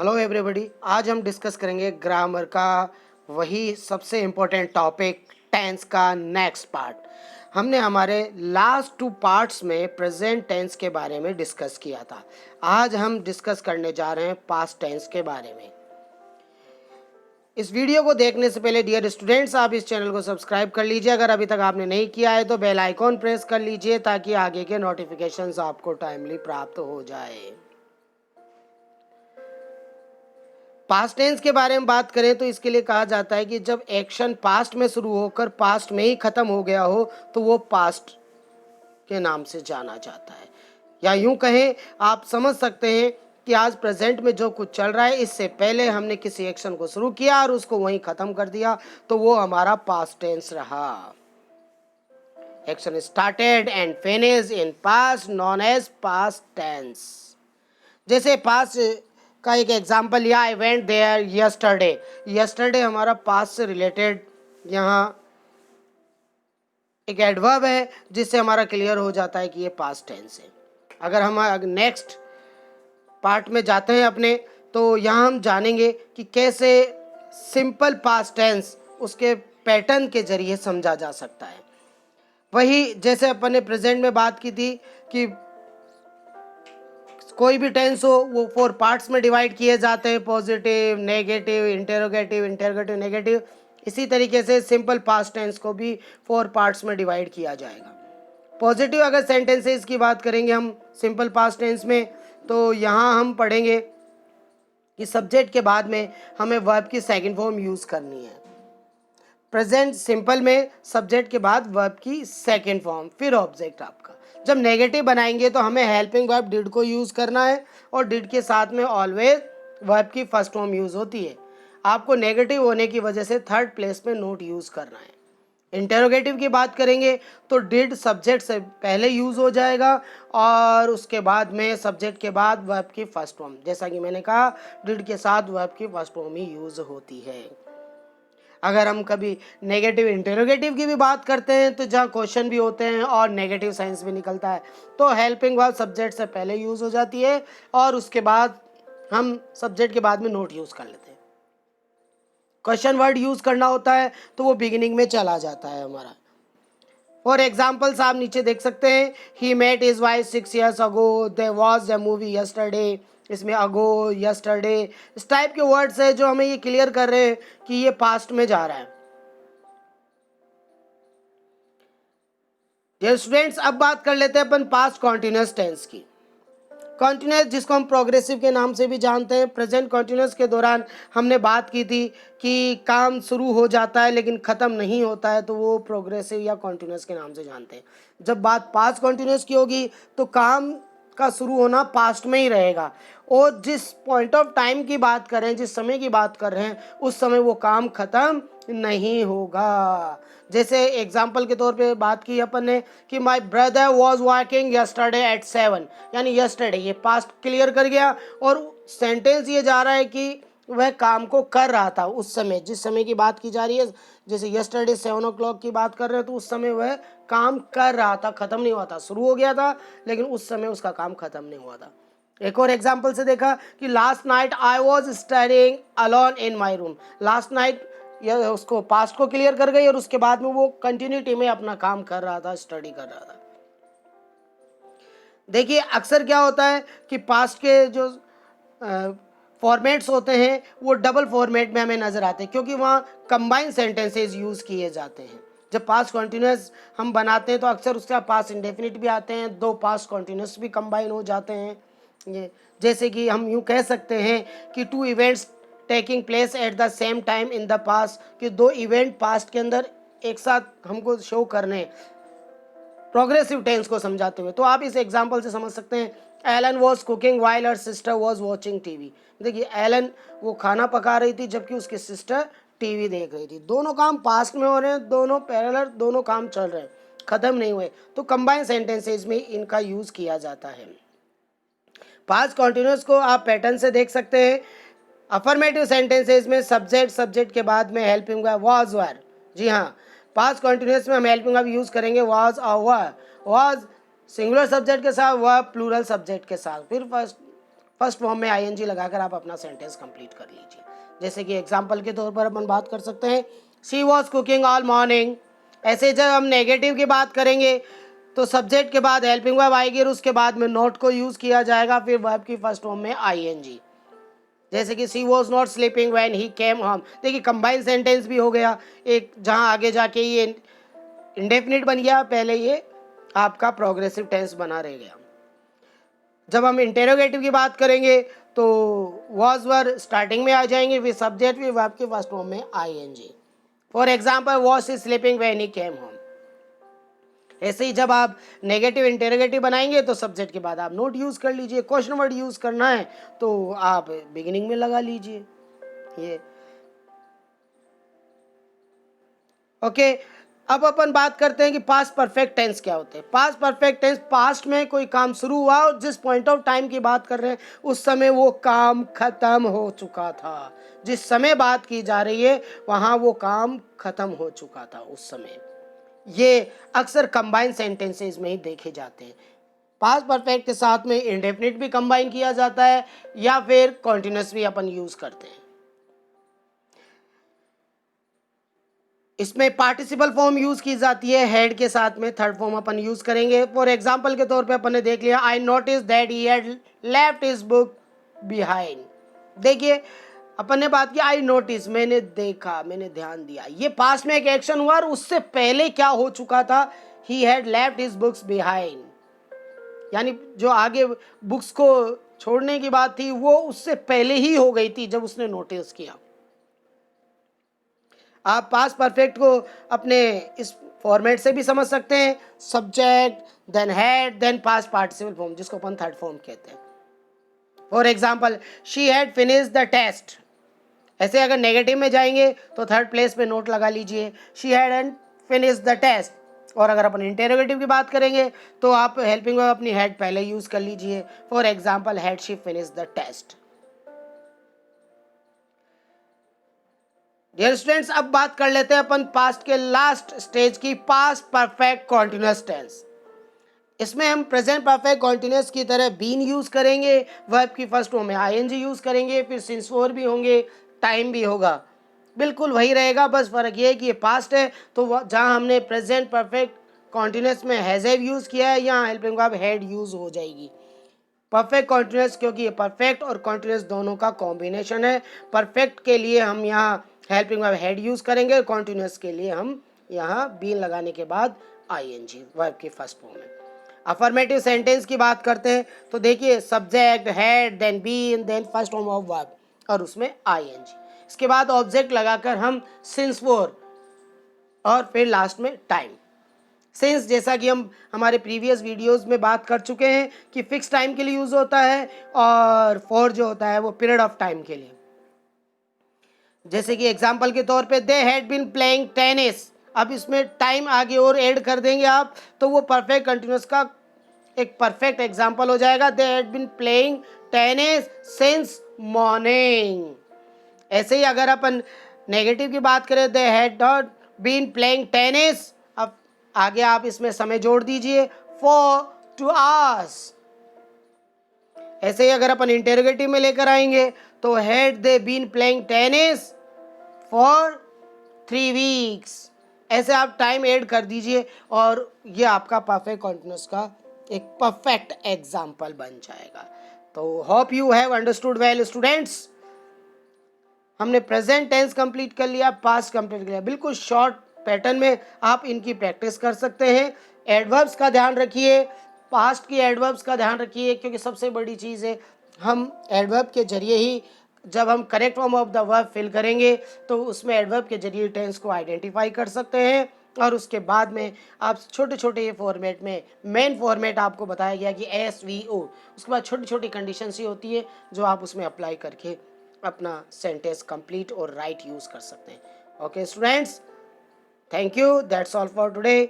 Hello everybody. आज हम discuss करेंगे ग्रामर का वही सबसे इम्पोर्टेंट टॉपिक टेंस का नेक्स्ट पार्ट। हमने हमारे लास्ट 2 पार्ट्स में प्रेजेंट टेंस के बारे में डिस्कस किया था। आज हम डिस्कस करने जा रहे हैं पास्ट टेंस के बारे में। इस वीडियो को देखने से पहले डियर स्टूडेंट्स, आप इस चैनल को सब्सक्राइब कर लीजिए। अगर अभी तक आपने नहीं किया है तो बेल आइकॉन प्रेस कर लीजिए ताकि आगे के नोटिफिकेशंस आपको टाइमली प्राप्त हो जाए। पास्ट टेंस के बारे में बात करें तो इसके लिए कहा जाता है कि जब एक्शन पास्ट में शुरू होकर पास्ट में ही खत्म हो गया हो तो वो पास्ट के नाम से जाना जाता है। या यूं कहें, आप समझ सकते हैं कि आज प्रेजेंट में जो कुछ चल रहा है इससे पहले हमने किसी एक्शन को शुरू किया और उसको वहीं खत्म कर दिया तो वो हमारा पास्ट टेंस रहा। Action started and finished in past known as past tense. जैसे पास्ट का एक एग्जाम्पल लिया, I went there yesterday. Yesterday हमारा पास्ट से रिलेटेड यहाँ एक एडवर्ब है जिससे हमारा क्लियर हो जाता है कि ये पास्ट टेंस है। अगर हम नेक्स्ट पार्ट में जाते हैं अपने, तो यहाँ हम जानेंगे कि कैसे सिंपल पास्ट टेंस उसके पैटर्न के जरिए समझा जा सकता है। वही जैसे अपन ने प्रेजेंट में बात की थी कि कोई भी टेंस हो वो 4 पार्ट्स में डिवाइड किए जाते हैं, positive, negative, interrogative, interrogative negative. इसी तरीके से सिंपल पास्ट टेंस को भी 4 पार्ट्स में डिवाइड किया जाएगा। पॉजिटिव अगर सेंटेंसेस की बात करेंगे हम सिंपल पास्ट टेंस में, तो यहाँ हम पढ़ेंगे कि सब्जेक्ट के बाद में हमें वर्ब की सेकंड फॉर्म यूज़ करनी है। प्रेजेंट सिंपल में सब्जेक्ट के बाद वर्ब की सेकंड फॉर्म, फिर ऑब्जेक्ट आपका। जब नेगेटिव बनाएंगे तो हमें हेल्पिंग वर्ब डिड को यूज़ करना है और डिड के साथ में ऑलवेज वर्ब की फर्स्ट फॉर्म यूज़ होती है। आपको नेगेटिव होने की वजह से थर्ड प्लेस में नोट यूज़ करना है। इंटेरोगेटिव की बात करेंगे तो डिड सब्जेक्ट से पहले यूज़ हो जाएगा और उसके बाद में सब्जेक्ट के बाद वर्ब की फर्स्ट फॉर्म। जैसा कि मैंने कहा, डिड के साथ वर्ब की फर्स्ट फॉर्म ही यूज़ होती है। अगर हम कभी नेगेटिव इंटेरोगेटिव की भी बात करते हैं तो जहाँ क्वेश्चन भी होते हैं और नेगेटिव साइंस भी निकलता है, तो हेल्पिंग वर्ब सब्जेक्ट से पहले यूज़ हो जाती है और उसके बाद हम सब्जेक्ट के बाद में नोट यूज़ कर लेते हैं। क्वेश्चन वर्ड यूज़ करना होता है तो वो बिगिनिंग में चला जाता है हमारा। फॉर एग्जाम्पल्स आप नीचे देख सकते हैं, he met his wife 6 years ago, there was a movie yesterday. इसमें अगो, यस्टरडे इस टाइप के वर्ड्स है जो हमें ये क्लियर कर रहे हैं कि ये पास्ट में जा रहा है। डियर स्टूडेंट्स, अब बात कर लेते हैं अपन पास्ट कॉन्टिन्यूअस टेंस की। कॉन्टिन्यूअस जिसको हम प्रोग्रेसिव के नाम से भी जानते हैं। प्रेजेंट कॉन्टिन्यूअस के दौरान हमने बात की थी कि काम शुरू हो जाता है लेकिन ख़त्म नहीं होता है तो वो प्रोग्रेसिव या कॉन्टिन्यूअस के नाम से जानते हैं। जब बात पास्ट कॉन्टिन्यूअस की होगी तो काम का शुरू होना पास्ट में ही रहेगा और जिस पॉइंट ऑफ टाइम की बात कर रहे हैं, जिस समय की बात कर रहे हैं, उस समय वो काम ख़त्म नहीं होगा। जैसे एग्जाम्पल के तौर पे बात की अपन ने कि my brother was working yesterday at 7, यानी यस्टरडे ये पास्ट क्लियर कर गया और सेंटेंस ये जा रहा है कि वह काम को कर रहा था उस समय, जिस समय की बात की जा रही है। जैसे यस्टरडे 7 o'clock की बात कर रहे हैं तो उस समय वह काम कर रहा था, ख़त्म नहीं हुआ था। शुरू हो गया था लेकिन उस समय उसका काम ख़त्म नहीं हुआ था। एक और एग्जाम्पल से देखा कि last night I was studying alone in my room. Last night यह उसको पास्ट को क्लियर कर गई और उसके बाद में वो कंटिन्यूटी में अपना काम कर रहा था, स्टडी कर रहा था। देखिए अक्सर क्या होता है कि पास्ट के जो फॉर्मेट्स होते हैं वो डबल फॉर्मेट में हमें नज़र आते हैं क्योंकि वहाँ कंबाइंड सेंटेंसेस यूज़ किए जाते हैं। जब पास्ट कॉन्टिन्यूस हम बनाते हैं तो अक्सर उसका पास्ट इंडेफिनिट भी आते हैं, 2 पास्ट कॉन्टिन्यूस भी कंबाइन हो जाते हैं। ये जैसे कि हम यूँ कह सकते हैं कि 2 events taking place at the same time in the past, कि 2 इवेंट पास्ट के अंदर एक साथ हमको शो करने, प्रोग्रेसिव टेंस को समझाते हुए। तो आप इस एग्जाम्पल से समझ सकते हैं, Alan was cooking while her sister was watching TV. देखिए एलन वो खाना पका रही थी जबकि उसकी सिस्टर टीवी देख रही थी। दोनों काम पास्ट में हो रहे हैं, दोनों पैरेलल, दोनों काम चल रहे हैं, ख़त्म नहीं हुए। तो कंबाइंड सेंटेंसेस में इनका यूज़ किया जाता है। पास्ट कॉन्टिन्यूस को आप पैटर्न से देख सकते हैं। अफर्मेटिव सेंटेंसेस में सब्जेक्ट के बाद में हेल्पिंग वर्ब वाज वर। जी हाँ, पास्ट कॉन्टिन्यूस में हम हेल्पिंग वर्ब यूज़ करेंगे वाज और वर। वाज सिंगुलर सब्जेक्ट के साथ, वर्ब प्लूरल सब्जेक्ट के साथ। फिर फर्स्ट फॉर्म में आईएनजी लगाकर आप अपना सेंटेंस कंप्लीट कर लीजिए। जैसे कि एग्जांपल के तौर पर अपन बात कर सकते हैं, she was cooking all morning. ऐसे जब हम नेगेटिव की बात करेंगे तो सब्जेक्ट के बाद हेल्पिंग वर्ब आएगी और उसके बाद में नॉट को यूज़ किया जाएगा, फिर वर्ब की फर्स्ट फॉर्म में आईएनजी। जैसे कि she was not sleeping when he came home. देखिए कंबाइंड सेंटेंस भी हो गया एक, जहाँ आगे जाके ये इंडेफिनिट बन गया, पहले ये आपका प्रोग्रेसिव टेंस बना रह गया। जब हम इंटेरोगेटिव की बात करेंगे तो वॉज वर स्टार्टिंग में आ जाएंगे, फिर सब्जेक्ट फिर वर्ब के फर्स्ट फॉर्म में ING. For example was she sleeping when he came home. ऐसे ही जब आप नेगेटिव इंटेरोगेटिव बनाएंगे तो सब्जेक्ट के बाद आप नोट यूज कर लीजिए। क्वेश्चन वर्ड यूज करना है तो आप बिगिनिंग में लगा लीजिए ये। ओके, अब अपन बात करते हैं कि पास्ट परफेक्ट टेंस क्या होते हैं। पास्ट परफेक्ट टेंस, पास्ट में कोई काम शुरू हुआ और जिस पॉइंट ऑफ टाइम की बात कर रहे हैं उस समय वो काम खत्म हो चुका था। जिस समय बात की जा रही है वहां वो काम खत्म हो चुका था उस समय। ये अक्सर कंबाइन सेंटेंसेस में ही देखे जाते हैं। पास्ट परफेक्ट के साथ में इंडेफिनिट भी कंबाइन किया जाता है या फिर कॉन्टिन्यूअस भी अपन यूज करते हैं। इसमें पार्टिसिपल फॉर्म यूज की जाती है हेड के साथ में, थर्ड फॉर्म अपन यूज करेंगे। फॉर एग्जांपल के तौर पे अपन ने देख लिया, I notice that he had left his book behind. देखिए अपन ने बात की आई नोटिस, मैंने देखा, मैंने ध्यान दिया, ये पास्ट में एक एक्शन हुआ और उससे पहले क्या हो चुका था, he had left his books behind, यानी जो आगे बुक्स को छोड़ने की बात थी वो उससे पहले ही हो गई थी जब उसने नोटिस किया। आप पास्ट परफेक्ट को अपने इस फॉर्मेट से भी समझ सकते हैं, subject then had then past participle form, जिसको अपन थर्ड फॉर्म कहते हैं। For example she had finished the test. ऐसे अगर नेगेटिव में जाएंगे तो थर्ड प्लेस पे नोट लगा लीजिए, she had finished the test. और अगर अपन इंटेरोगेटिव की बात करेंगे तो आप हेल्पिंग वर्ब अपनी हेड पहले यूज कर लीजिए। For example had she finished the test. Dear students, अब बात कर लेते हैं अपन पास्ट के लास्ट स्टेज की, पास्ट परफेक्ट कॉन्टिन्यूअस टेंस। इसमें हम प्रेजेंट परफेक्ट कॉन्टिन्यूअस की तरह बीन यूज करेंगे, वर्ब की फर्स्ट फॉर्म में आईएनजी यूज करेंगे, फिर सिंस फोर भी होंगे, टाइम भी होगा, बिल्कुल वही रहेगा। बस फर्क ये है कि ये पास्ट है तो जहां हमने प्रेजेंट परफेक्ट कॉन्टिन्यूअस में हैज हैव यूज किया है यहाँ हेल्पिंग वर्ब हैड यूज हो जाएगी। परफेक्ट कॉन्टिन्यूअस, क्योंकि ये परफेक्ट और कॉन्टिन्यूअस दोनों का कॉम्बिनेशन है। परफेक्ट के लिए हम यहाँ हेल्पिंग वर्ब हैड यूज करेंगे, कॉन्टिन्यूअस के लिए हम यहाँ बीन लगाने के बाद आईएनजी वर्ब की फर्स्ट फॉर्म में। अफर्मेटिव सेंटेंस की बात करते हैं तो देखिए subject had then been then first form of verb और उसमें आईएनजी, इसके बाद ऑब्जेक्ट लगाकर हम सिंस फोर और फिर लास्ट में टाइम। सिंस जैसा कि हम हमारे प्रीवियस वीडियोस में बात कर चुके हैं कि फिक्स टाइम के लिए यूज होता है और फॉर जो होता है वो पीरियड ऑफ टाइम के लिए। जैसे कि एग्जांपल के तौर पे they had been playing tennis, अब इसमें टाइम आगे और ऐड कर देंगे आप तो वो परफेक्ट कंटिन्यूअस का एक परफेक्ट एग्जांपल हो जाएगा। They had been playing tennis since morning. ऐसे ही अगर अपन नेगेटिव की बात करें, they had not been playing tennis, अब आगे आप इसमें समय जोड़ दीजिए फॉर 2 hours। ऐसे ही अगर अपन इंटेरोगेटिव में लेकर आएंगे तो had they been playing tennis for 3 weeks। ऐसे आप टाइम ऐड कर दीजिए और ये आपका परफेक्ट कॉन्टिन्यूअस का एक परफेक्ट एग्जाम्पल बन जाएगा। तो hope you have understood well students. हमने प्रेजेंट टेंस कंप्लीट कर लिया, पास्ट कंप्लीट कर लिया, बिल्कुल शॉर्ट पैटर्न में आप इनकी प्रैक्टिस कर सकते हैं। एडवर्ब्स का ध्यान रखिए, पास्ट की एडवर्ब्स का ध्यान रखिए, क्योंकि सबसे बड़ी चीज़ है हम एडवर्ब के जरिए ही जब हम correct form of the verb fill करेंगे तो उसमें एडवर्ब के जरिए टेंस को आइडेंटिफाई कर सकते हैं और उसके बाद में आप छोटे छोटे ये फॉर्मेट में, मेन फॉर्मेट आपको बताया गया कि SVO, उसके बाद छोटी छोटी कंडीशंस ही होती है जो आप उसमें अप्लाई करके अपना सेंटेंस कंप्लीट और राइट यूज़ कर सकते हैं। Okay students, thank you, that's all for today.